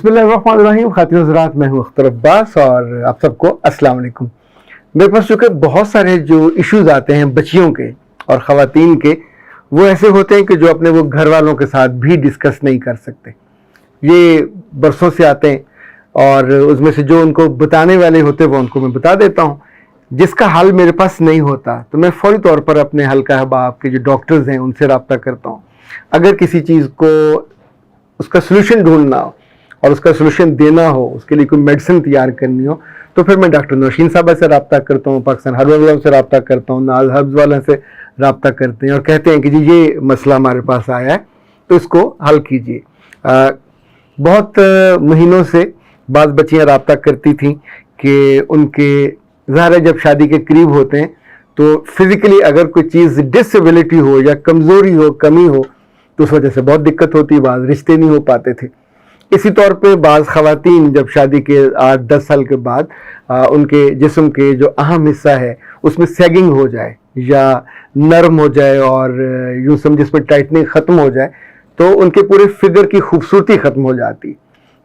बिस्मिल्लाहिर्रहमानिर्रहीम। खातिन हज़रात, मैं हूँ अख्तर अब्बास और आप सबको अस्सलाम वालेकुम। मेरे पास चूँकि बहुत सारे जो इश्यूज़ आते हैं बच्चियों के और ख़वातीन के, वो ऐसे होते हैं कि जो अपने वो घर वालों के साथ भी डिस्कस नहीं कर सकते। ये बरसों से आते हैं और उसमें से जो उनको बताने वाले होते हैं वो उनको मैं बता देता हूँ। जिसका हल मेरे पास नहीं होता तो मैं फ़ौरी तौर पर अपने हल्का अहबाब के जो डॉक्टर्स हैं उनसे रब्ता करता हूँ। अगर किसी चीज़ को उसका सलूशन ढूंढना हो और उसका सलूशन देना हो, उसके लिए कोई मेडिसिन तैयार करनी हो, तो फिर मैं डॉक्टर नौशीन साहबा से रब्ता करता हूँ, पाकिस्तान हर्बल वालों से रब्ता करता हूँ, नाज हर्ब्स वालों से रब्ता करते हैं और कहते हैं कि जी ये मसला हमारे पास आया है तो इसको हल कीजिए। बहुत महीनों से बाज़ बच्चियाँ रब्ता करती थीं कि उनके ज़ाहिर है जब शादी के करीब होते हैं तो फिज़िकली अगर कोई चीज़ डिसेबिलिटी हो या कमज़ोरी हो, कमी हो, तो उस वजह से बहुत दिक्कत होती, बाज़ रिश्ते नहीं हो पाते थे। इसी तौर पे बाज़ ख़वातीन जब शादी के 8-10 साल के बाद उनके जिस्म के जो अहम हिस्सा है उसमें सैगिंग हो जाए या नरम हो जाए और यूँ समझ इसमें टाइटनिंग ख़त्म हो जाए तो उनके पूरे फिगर की खूबसूरती ख़त्म हो जाती।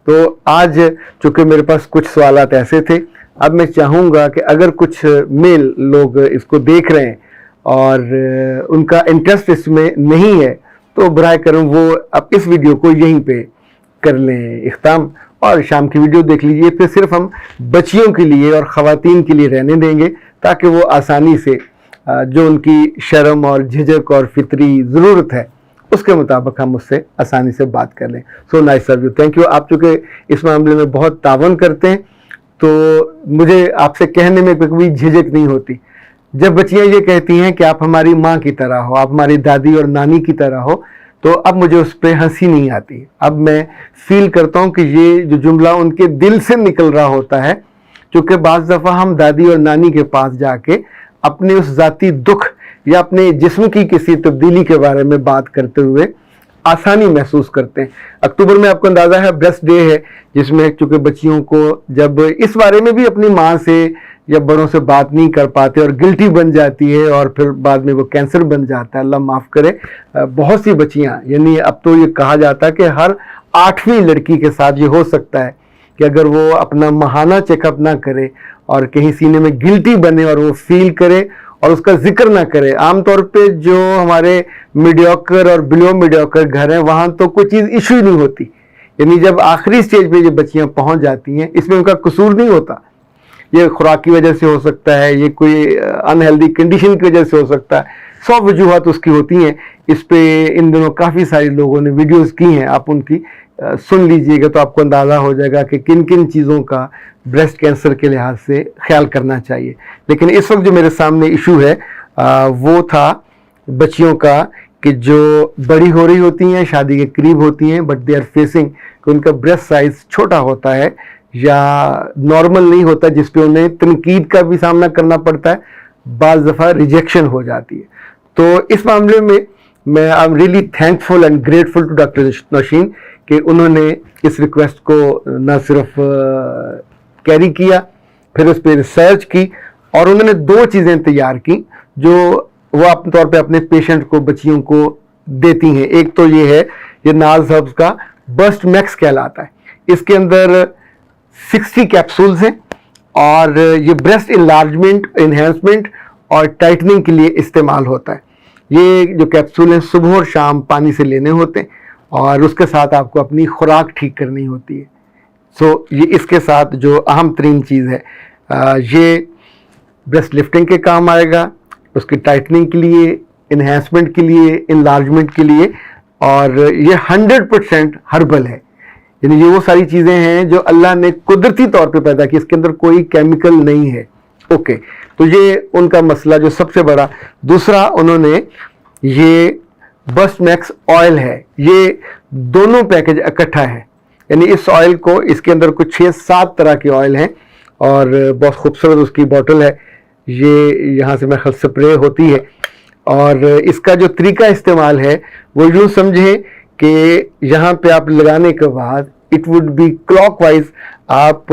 तो आज चूँकि मेरे पास कुछ सवालात ऐसे थे, अब मैं चाहूँगा कि अगर कुछ मेल लोग इसको देख रहे हैं और उनका इंटरेस्ट इसमें नहीं है तो बराए करम वो अब इस वीडियो को यहीं पे कर लें इख्ताम और शाम की वीडियो देख लीजिए। फिर सिर्फ हम बच्चियों के लिए और ख़वातीन के लिए रहने देंगे ताकि वो आसानी से जो उनकी शर्म और झिझक और फितरी ज़रूरत है उसके मुताबिक हम उससे आसानी से बात कर लें। So nice of you, thank you. आप चूँकि इस मामले में बहुत तावन करते हैं तो मुझे आपसे कहने में कोई झिझक नहीं होती। जब बच्चियां ये कहती हैं कि आप हमारी माँ की तरह हो, आप हमारी दादी और नानी की तरह हो, तो अब मुझे उस पर हंसी नहीं आती। अब मैं फील करता हूँ कि ये जो जुमला उनके दिल से निकल रहा होता है, क्योंकि बाज़ दफ़ा हम दादी और नानी के पास जाके अपने उस ज़ाती दुख या अपने जिस्म की किसी तब्दीली के बारे में बात करते हुए आसानी महसूस करते हैं। अक्टूबर में आपको अंदाज़ा है ब्रेस्ट डे है, जिसमें चूँकि बच्चियों को जब इस बारे में भी अपनी माँ से या बड़ों से बात नहीं कर पाते और गिल्टी बन जाती है और फिर बाद में वो कैंसर बन जाता है, अल्लाह माफ़ करे। बहुत सी बच्चियाँ, यानी अब तो ये कहा जाता है कि हर 8वीं लड़की के साथ ये हो सकता है कि अगर वो अपना माहाना चेकअप ना करे और कहीं सीने में गिल्टी बने और वो फील करे और उसका जिक्र ना करे। आमतौर पे जो हमारे मीडियोकर और बिलो मीडियोकर घर हैं वहाँ तो कोई चीज़ इशू ही नहीं होती, यानी जब आखिरी स्टेज पे ये बच्चियाँ पहुँच जाती हैं इसमें उनका कसूर नहीं होता। ये खुराक की वजह से हो सकता है, ये कोई अनहेल्दी कंडीशन की वजह से हो सकता है, 100 वजूहत उसकी होती हैं। इस पे इन दिनों काफ़ी सारे लोगों ने वीडियोस की हैं, आप उनकी सुन लीजिएगा तो आपको अंदाज़ा हो जाएगा कि किन किन चीज़ों का ब्रेस्ट कैंसर के लिहाज से ख्याल करना चाहिए। लेकिन इस वक्त जो मेरे सामने इशू है वो था बच्चियों का कि जो बड़ी हो रही होती हैं, शादी के करीब होती हैं, बट दे आर फेसिंग कि उनका ब्रेस्ट साइज़ छोटा होता है या नॉर्मल नहीं होता, जिस पे उन्हें तनकीद का भी सामना करना पड़ता है, बाज़ दफ़ा रिजेक्शन हो जाती है। तो इस मामले में मैं I am really thankful and grateful to doctor Naushin कि उन्होंने इस रिक्वेस्ट को न सिर्फ कैरी किया, फिर उस पर रिसर्च की और उन्होंने 2 चीज़ें तैयार की जो वो अपने तौर पे अपने पेशेंट को, बच्चियों को देती हैं। एक तो ये है, ये नाज हर्ब्स का बर्स्ट मैक्स कहलाता है। इसके अंदर 60 कैप्सूल्स हैं और ये ब्रेस्ट इनलार्जमेंट, इन्हेंसमेंट और टाइटनिंग के लिए इस्तेमाल होता है। ये जो कैप्सूल हैं सुबह और शाम पानी से लेने होते हैं और उसके साथ आपको अपनी खुराक ठीक करनी होती है। सो ये इसके साथ जो अहम तरीन चीज़ है ये ब्रेस्ट लिफ्टिंग के काम आएगा, उसकी टाइटनिंग के लिए, इन्हेंसमेंट के लिए, इनलार्जमेंट के लिए, और ये 100% हर्बल है। यानी ये वो सारी चीज़ें हैं जो अल्लाह ने कुदरती तौर पे पैदा की, इसके अंदर कोई केमिकल नहीं है। ओके, तो ये उनका मसला जो सबसे बड़ा। दूसरा, उन्होंने ये बर्स्ट मैक्स ऑयल है, ये दोनों पैकेज इकट्ठा है, यानी इस ऑयल को, इसके अंदर कुछ 6-7 तरह के ऑयल हैं और बहुत खूबसूरत उसकी बॉटल है। ये यहाँ से मेरे ख्याल स्प्रे होती है और इसका जो तरीका इस्तेमाल है वो यूँ समझें कि यहाँ पे आप लगाने के बाद इट वुड बी क्लॉकवाइज, आप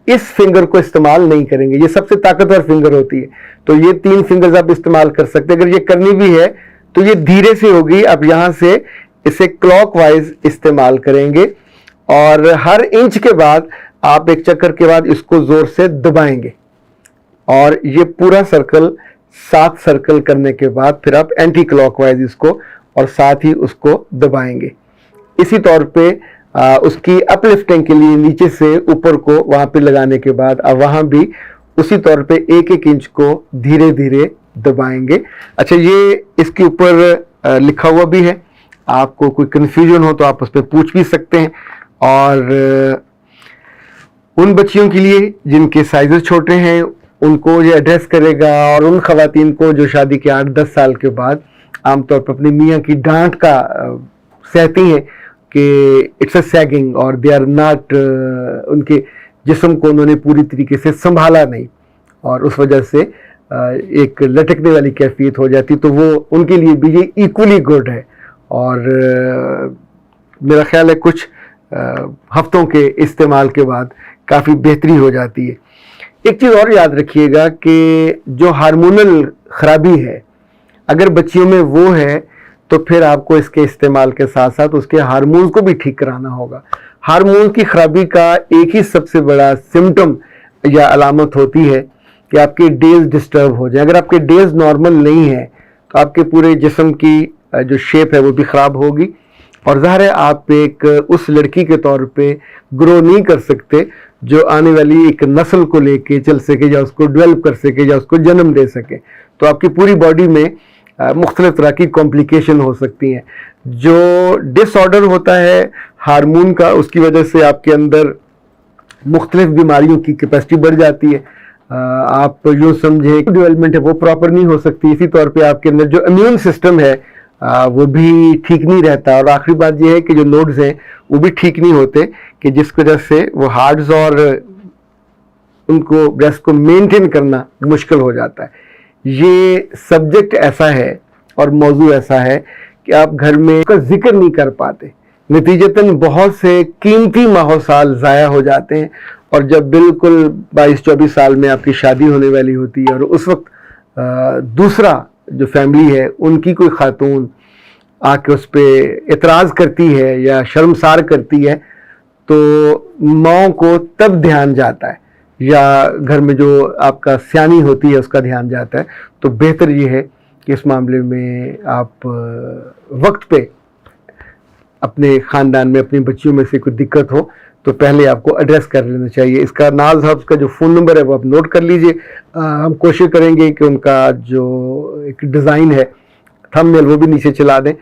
इस फिंगर को इस्तेमाल नहीं करेंगे, ये सबसे ताकतवर फिंगर होती है, तो ये 3 फिंगर्स आप इस्तेमाल कर सकते हैं। अगर ये करनी भी है तो ये धीरे से होगी, आप यहाँ से इसे क्लॉकवाइज इस्तेमाल करेंगे اور ہر انچ کے بعد آپ ایک چکر کے بعد اس کو زور سے دبائیں گے اور یہ پورا سرکل 7 سرکل کرنے کے بعد پھر آپ اینٹی کلاک وائز اس کو اور ساتھ ہی اس کو دبائیں گے. اسی طور پہ اس کی اپ لفٹنگ کے لیے نیچے سے اوپر کو وہاں پہ لگانے کے بعد وہاں بھی اسی طور پہ 1 انچ کو دھیرے دھیرے دبائیں گے. اچھا یہ اس کے اوپر لکھا ہوا بھی ہے, آپ کو کوئی کنفیوژن ہو تو آپ اس پہ پوچھ بھی سکتے ہیں. اور ان بچیوں کے لیے جن کے سائزز چھوٹے ہیں ان کو یہ ایڈریس کرے گا, اور ان خواتین کو جو شادی کے 8-10 سال کے بعد عام طور پر اپنی میاں کی ڈانٹ کا سہتی ہیں کہ اٹس اے سیگنگ اور دے آر ناٹ, ان کے جسم کو انہوں نے پوری طریقے سے سنبھالا نہیں اور اس وجہ سے ایک لٹکنے والی کیفیت ہو جاتی, تو وہ ان کے لیے بھی یہ ایکولی گڈ ہے. اور میرا خیال ہے کچھ ہفتوں کے استعمال کے بعد کافی بہتری ہو جاتی ہے. ایک چیز اور یاد رکھیے گا کہ جو ہارمونل خرابی ہے اگر بچیوں میں وہ ہے تو پھر آپ کو اس کے استعمال کے ساتھ ساتھ اس کے ہارمونز کو بھی ٹھیک کرانا ہوگا. ہارمونز کی خرابی کا ایک ہی سب سے بڑا سمٹم یا علامت ہوتی ہے کہ آپ کے ڈیز ڈسٹرب ہو جائیں. اگر آپ کے ڈیز نارمل نہیں ہیں تو آپ کے پورے جسم کی جو شیپ ہے وہ بھی خراب ہوگی, اور ظاہر ہے آپ ایک اس لڑکی کے طور پہ گرو نہیں کر سکتے جو آنے والی ایک نسل کو لے کے چل سکے یا اس کو ڈیولپ کر سکے یا اس کو جنم دے سکے. تو آپ کی پوری باڈی میں مختلف طرح کی کمپلیکیشن ہو سکتی ہیں. جو ڈس آرڈر ہوتا ہے ہارمون کا, اس کی وجہ سے آپ کے اندر مختلف بیماریوں کی کیپیسٹی بڑھ جاتی ہے. آپ یوں سمجھیں ڈیولپمنٹ ہے وہ پراپر نہیں ہو سکتی. اسی طور پہ آپ کے اندر جو امیون سسٹم ہے وہ بھی ٹھیک نہیں رہتا, اور آخری بات یہ ہے کہ جو نوڈز ہیں وہ بھی ٹھیک نہیں ہوتے, کہ جس وجہ سے وہ ہارٹز اور ان کو بریسٹ کو مینٹین کرنا مشکل ہو جاتا ہے. یہ سبجیکٹ ایسا ہے اور موضوع ایسا ہے کہ آپ گھر میں اس کا ذکر نہیں کر پاتے, نتیجتاً بہت سے قیمتی ماہ و سال ضائع ہو جاتے ہیں. اور جب بالکل 22-24 سال میں آپ کی شادی ہونے والی ہوتی ہے اور اس وقت دوسرا جو فیملی ہے ان کی کوئی خاتون آ کے اس پہ اعتراض کرتی ہے یا شرمسار کرتی ہے تو ماؤں کو تب دھیان جاتا ہے, یا گھر میں جو آپ کا سیانی ہوتی ہے اس کا دھیان جاتا ہے. تو بہتر یہ ہے کہ اس معاملے میں آپ وقت پہ اپنے خاندان میں اپنی بچیوں میں سے کوئی دقت ہو تو پہلے آپ کو ایڈریس کر لینا چاہیے. اس کا ناز ہبز کا جو فون نمبر ہے وہ آپ نوٹ کر لیجئے. ہم کوشش کریں گے کہ ان کا جو ایک ڈیزائن ہے تھم نیل وہ بھی نیچے چلا دیں.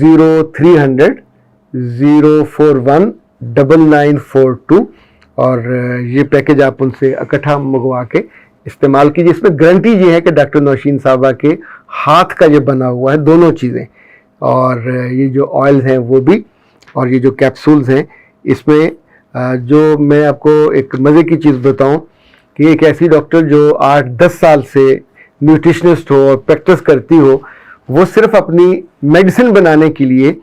0300-041-9942 اور یہ پیکج آپ ان سے اکٹھا منگوا کے استعمال کیجیے. اس میں گارنٹی یہ ہے کہ ڈاکٹر نوشین صاحبہ کے ہاتھ کا یہ بنا ہوا ہے دونوں چیزیں, اور یہ جو آئلز ہیں وہ بھی, اور یہ جو کیپسولز ہیں اس میں جو میں آپ کو ایک مزے کی چیز بتاؤں کہ ایک ایسی ڈاکٹر جو 8-10 سال سے نیوٹریشنسٹ ہو اور پریکٹس کرتی ہو, وہ صرف اپنی میڈیسن بنانے کے لیے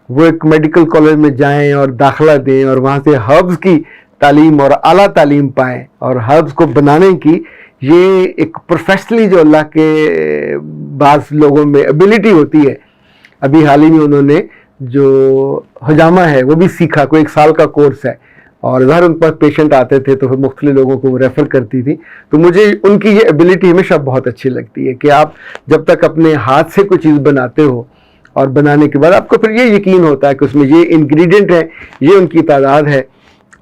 وہ ایک میڈیکل کالج میں جائیں اور داخلہ دیں اور وہاں سے ہربز کی تعلیم اور اعلیٰ تعلیم پائیں, اور ہربز کو بنانے کی یہ ایک پروفیشنلی جو اللہ کے بعض لوگوں میں ایبلٹی ہوتی ہے. ابھی حال ہی میں انہوں نے جو حجامہ ہے وہ بھی سیکھا, کوئی 1 سال کا کورس ہے, اور ظاہر ان پر پیشنٹ آتے تھے تو پھر مختلف لوگوں کو وہ ریفر کرتی تھی. تو مجھے ان کی یہ ایبلٹی ہمیشہ بہت اچھی لگتی ہے کہ آپ جب تک اپنے ہاتھ سے کوئی چیز بناتے ہو اور بنانے کے بعد آپ کو پھر یہ یقین ہوتا ہے کہ اس میں یہ انگریڈینٹ ہے, یہ ان کی تعداد ہے.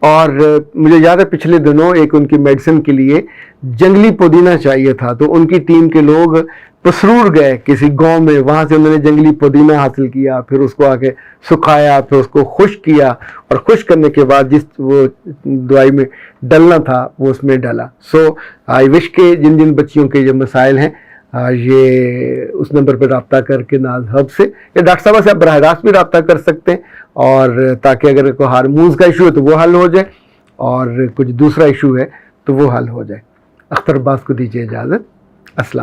اور مجھے یاد ہے پچھلے دنوں ایک ان کی میڈیسن کے لیے جنگلی پودینہ چاہیے تھا, تو ان کی ٹیم کے لوگ پسرور گئے کسی گاؤں میں, وہاں سے انہوں نے جنگلی پودینہ حاصل کیا, پھر اس کو آگے سکھایا, پھر اس کو خشک کیا, اور خشک کرنے کے بعد جس وہ دوائی میں ڈلنا تھا وہ اس میں ڈالا. سو آئی وش کے جن جن بچیوں کے یہ مسائل ہیں یہ اس نمبر پر رابطہ کر کے ناز ہب سے یا ڈاکٹر صاحبہ سے آپ براہ راست بھی رابطہ کر سکتے ہیں, اور تاکہ اگر کوئی ہارمونز کا ایشو ہے تو وہ حل ہو جائے اور کچھ دوسرا ایشو ہے تو وہ حل ہو جائے. اختر عباس کو دیجیے اجازت. السلام.